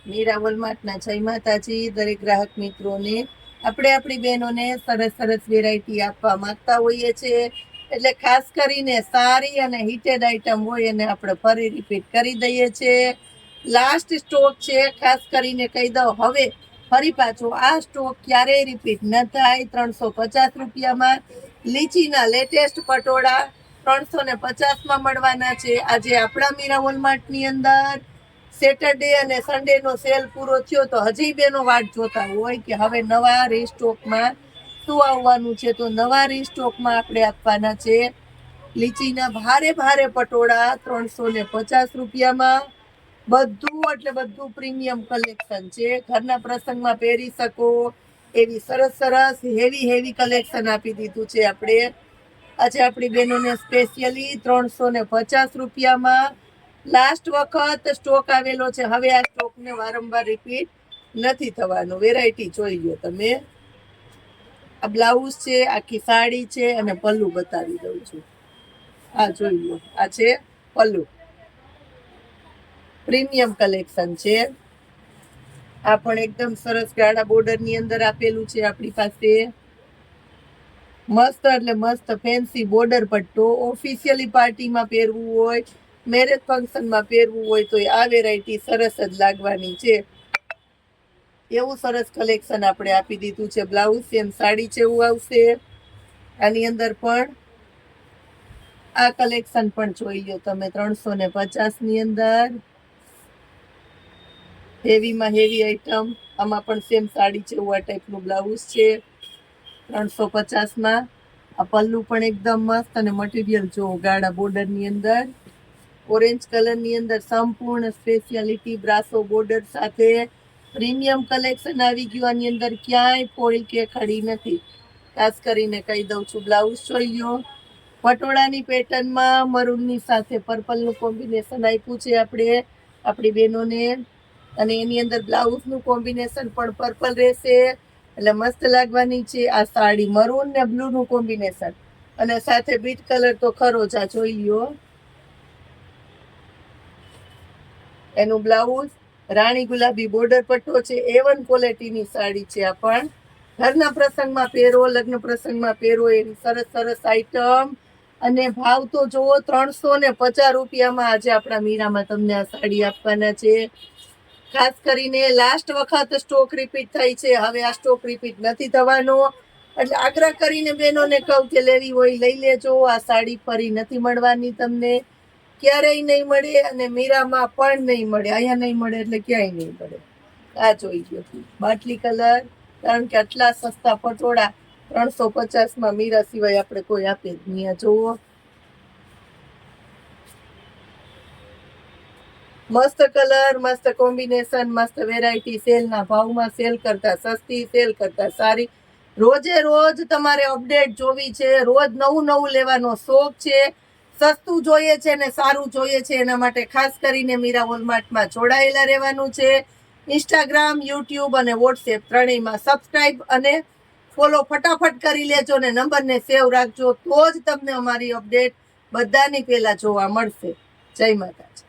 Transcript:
મીરા વોલમાર્ટના જય માતાજી દરેક ગ્રાહક મિત્રોને આપણે આપણી બહેનોને સરસ સરસ વેરાયટી આપવા માંગતા હોઈએ છીએ, એટલે ખાસ કરીને સારી અને હિટેડ આઈટમ હોય એને આપણે ફરી રિપીટ કરી દઈએ છીએ. લાસ્ટ સ્ટોક છે, ખાસ કરીને કહી દઉં, હવે ફરી પાછો આ સ્ટોક ક્યારેય રિપીટ ન થાય. 350 રૂપિયામાં લીચીના લેટેસ્ટ પટોળા 350માં મળવાના છે. આજે આપણા મીરા વોલમાર્ટની અંદર સેટરડે અને સન્ડે નો સેલ પૂરો થયો તો હજી બેનો વાટ જોતા હોય કે હવે નવા રીસ્ટોકમાં શું આવવાનું છે. તો નવા રીસ્ટોકમાં આપણે આપવાના છે લીચીના ભારે ભારે પટોળા 350 રૂપિયામાં. બધું એટલે બધું પ્રીમિયમ કલેક્શન છે, ઘરના પ્રસંગમાં પહેરી શકો એવી સરસ સરસ હેવી કલેક્શન આપી દીધું છે આપણે આજે આપણી બહેનોને સ્પેશિયલી 350 રૂપિયામાં. લાસ્ટ વખત સ્ટોક આવેલો છે, હવે આ સ્ટોકને વારંવાર રિપીટ નથી થવાનું. વેરાયટી જોઈ લો તમે. આ બ્લાઉઝ છે, આખી સાડી છે અને પલ્લુ બતાવી દઉં છું. આ જોઈ લો, આ છે પલ્લુ, પ્રીમિયમ કલેક્શન છે. આ પણ એકદમ સરસ ગાળા બોર્ડર ની અંદર આપેલું છે આપણી પાસે. મસ્ત એટલે મસ્ત ફેન્સી બોર્ડર પટ્ટો. ઓફિશિયલી પાર્ટીમાં પહેરવું હોય, મેરેજ ફંક્શનમાં પહેરવું હોય તો આ વેરાયટી સરસ જ લાગવાની છે. એવું સરસ કલેક્શન આપણે આપી દીધું છે. બ્લાઉઝ સેમ સાડી જેવું આવશે. આની અંદર પણ આ કલેક્શન પણ જોઈ લો તમે. 350 ની અંદર હેવીમાં હેવી આઈટમ. આમાં પણ સેમ સાડી જેવું આ ટાઈપનું બ્લાઉઝ છે 350માં. આ પલ્લુ પણ એકદમ મસ્ત અને મટીરિયલ જો ગાળા બોર્ડર ની અંદર ઓરેન્જ કલર ની અંદર સંપૂર્ણ સ્પેશિયાલિટી બ્રાસો બોર્ડર સાથે પ્રીમિયમ કલેક્શન આવી ગયું. આની અંદર ક્યાંય ફોઇલ કે ખડી નથી. ખાસ કરીને કહી દઉં છું. બ્લાઉઝ જોઈ લો, પટોળાની પેટર્નમાં મરૂનની સાથે પર્પલનું કોમ્બિનેશન આપ્યું છે આપણે આપણી બહેનોને, અને એની અંદર બ્લાઉઝનું કોમ્બિનેશન પણ પર્પલ રહેશે એટલે મસ્ત લાગવાની છે. આ સાડી મરૂન ને બ્લુ નું કોમ્બિનેશન અને સાથે બીટ કલર તો ખરો જ. આ જોઈ લ્યો એનું બ્લાઉઝ. રાણી ગુલાબી બોર્ડર પટ્ટો છે. A1 ક્વોલિટીની સાડી છે. આ પણ ઘરના પ્રસંગમાં પહેરો, લગ્ન પ્રસંગમાં પહેરો એવી સરસ સરસ આઈટમ. અને ભાવ તો જોવો, 350 રૂપિયામાં આજે આપણા મીરામાં તમને આ સાડી આપવાના છે. ખાસ કરીને લાસ્ટ વખત સ્ટોક રિપીટ થઈ છે, હવે આ સ્ટોક રિપીટ નથી થવાનો. એટલે આગ્રહ કરીને બહેનોને કહું કે લેવી હોય લઈ લેજો. આ સાડી ફરી નથી મળવાની તમને, ક્યારેય નહીં મળે અને મીરામાં પણ નહીં મળે. અહીંયા નહીં મળે એટલે ક્યાંય નહીં મળે. આ જોઈ લો બાટલી કલર, કારણ કે આટલા સસ્તા પટોળા 350માં મીરા સિવાય આપણે કોઈ આપે જ નહીં. આ જોવો મસ્ત કલર, મસ્ત કોમ્બિનેશન, મસ્ત વેરાયટી. સેલના ભાવમાં સેલ કરતા સસ્તી, સેલ કરતા સારી. રોજે રોજ તમારે અપડેટ જોવી છે, રોજ નવું નવું લેવાનો શોખ છે, સસ્તું જોઈએ છે ને સારું જોઈએ છે. એના માટે ખાસ કરીને મીરા વોલમાર્ટમાં જોડાયેલા રહેવાનું છે. ઇન્સ્ટાગ્રામ, યુટ્યુબ અને વોટ્સએપ ત્રણેયમાં સબસ્ક્રાઇબ અને ફોલો ફટાફટ કરી લેજો ને નંબરને સેવ રાખજો, તો જ તમને અમારી અપડેટ બધાની પહેલા જોવા મળશે. જય માતાજી.